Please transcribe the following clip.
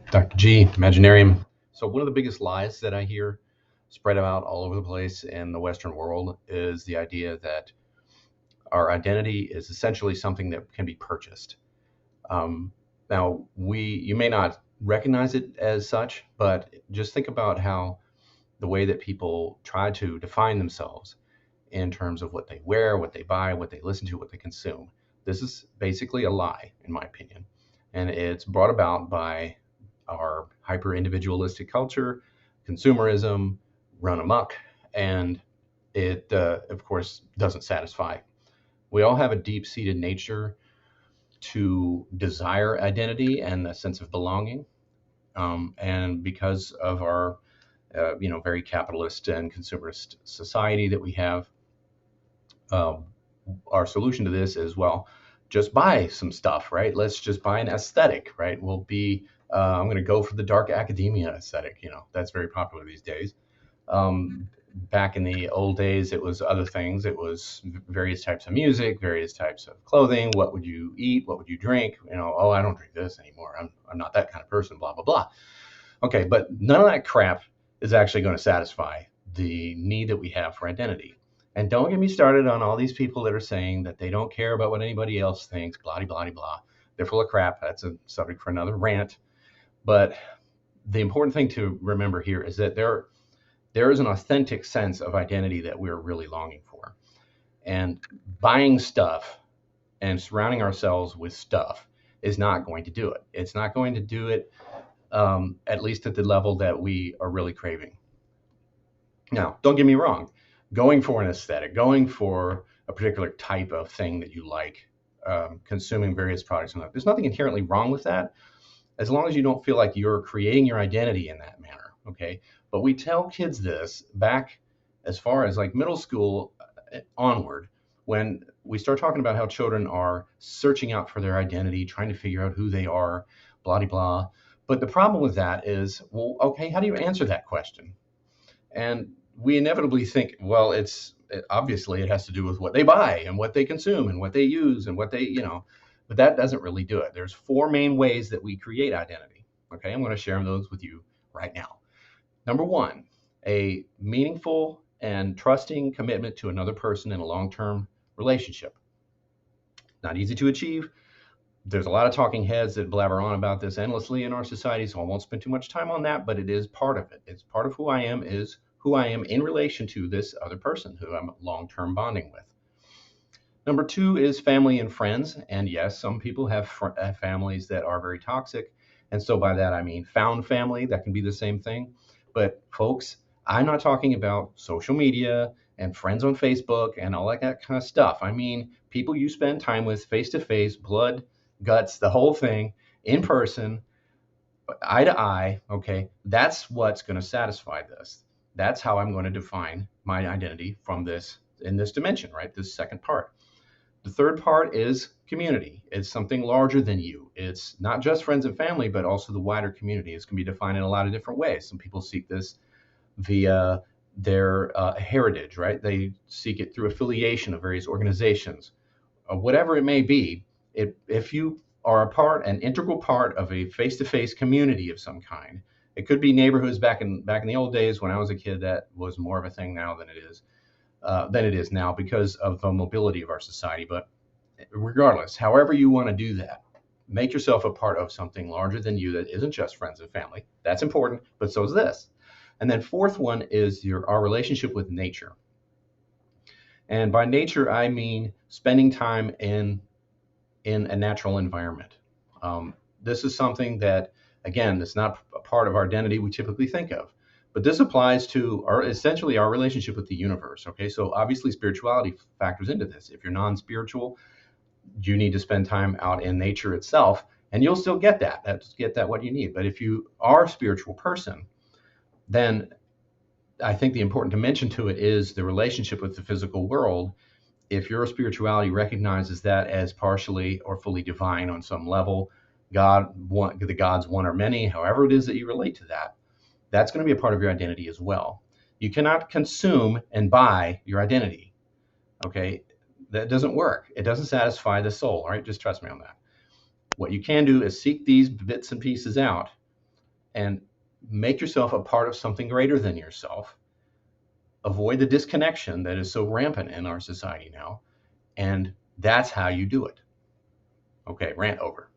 Dr. G, Imaginarium. So, one of the biggest lies that I hear spread out all over the place in the Western world is the idea that our identity is essentially something that can be purchased. Um, Now, you may not recognize it as such, but just think about how the way that people try to define themselves in terms of what they wear, what they buy, what they listen to, what they consume. This is basically a lie, in my opinion. And it's brought about by our hyper individualistic culture, consumerism, run amok, and it, of course, doesn't satisfy. We all have a deep seated nature to desire identity and a sense of belonging. And because of our very capitalist and consumerist society that we have, um, our solution to this is, well, just buy some stuff, right? Let's just buy an aesthetic, right? I'm going to go for the dark academia aesthetic. That's very popular these days. Back in the old days, it was other things. It was various types of music, various types of clothing. What would you eat? What would you drink? Oh, I don't drink this anymore. I'm not that kind of person, blah, blah, blah. Okay, but none of that crap is actually going to satisfy the need that we have for identity. And don't get me started on all these people that are saying that they don't care about what anybody else thinks, blah, blah, blah, blah. They're full of crap. That's a subject for another rant. But the important thing to remember here is that there is an authentic sense of identity that we're really longing for. And buying stuff and surrounding ourselves with stuff is not going to do it. It's not going to do it, at least at the level that we are really craving. Now, don't get me wrong, going for an aesthetic, going for a particular type of thing that you like, consuming various products, there's nothing inherently wrong with that, as long as you don't feel like you're creating your identity in that manner. Okay. But we tell kids this back as far as like middle school onward, when we start talking about how children are searching out for their identity, trying to figure out who they are, blah, blah, blah. But the problem with that is, well, okay, how do you answer that question? And we inevitably think, well, obviously it has to do with what they buy and what they consume and what they use and but that doesn't really do it. There's four main ways that we create identity. Okay, I'm going to share those with you right now. Number one, a meaningful and trusting commitment to another person in a long-term relationship. Not easy to achieve. There's a lot of talking heads that blabber on about this endlessly in our society, so I won't spend too much time on that, but it is part of it. It's part of who I am, is who I am in relation to this other person who I'm long-term bonding with. Number two is family and friends. And yes, some people have families that are very toxic. And so by that, I mean found family. That can be the same thing. But folks, I'm not talking about social media and friends on Facebook and all that kind of stuff. I mean, people you spend time with face to face, blood, guts, the whole thing, in person, eye to eye. Okay. That's what's going to satisfy this. That's how I'm going to define my identity from this in this dimension, right? This second part. The third part is community. It's something larger than you. It's not just friends and family, but also the wider community. It's going to be defined in a lot of different ways. Some people seek this via their heritage, right? They seek it through affiliation of various organizations, whatever it may be. If you are an integral part of a face-to-face community of some kind, it could be neighborhoods back in the old days when I was a kid. That was more of a thing now than it is now because of the mobility of our society. But regardless, however you want to do that, make yourself a part of something larger than you that isn't just friends and family. That's important, but so is this. And then fourth one is our relationship with nature. And by nature, I mean spending time in a natural environment. This is something that, again, that's not a part of our identity we typically think of. But this applies to essentially our relationship with the universe. Okay, so obviously spirituality factors into this. If you're non-spiritual, you need to spend time out in nature itself, and you'll still get that. What you need. But if you are a spiritual person, then I think the important dimension to it is the relationship with the physical world. If your spirituality recognizes that as partially or fully divine on some level, the gods one or many, however it is that you relate to that, that's going to be a part of your identity as well. You cannot consume and buy your identity. Okay, that doesn't work. It doesn't satisfy the soul. All right, just trust me on that. What you can do is seek these bits and pieces out and make yourself a part of something greater than yourself. Avoid the disconnection that is so rampant in our society now. And that's how you do it. Okay, rant over.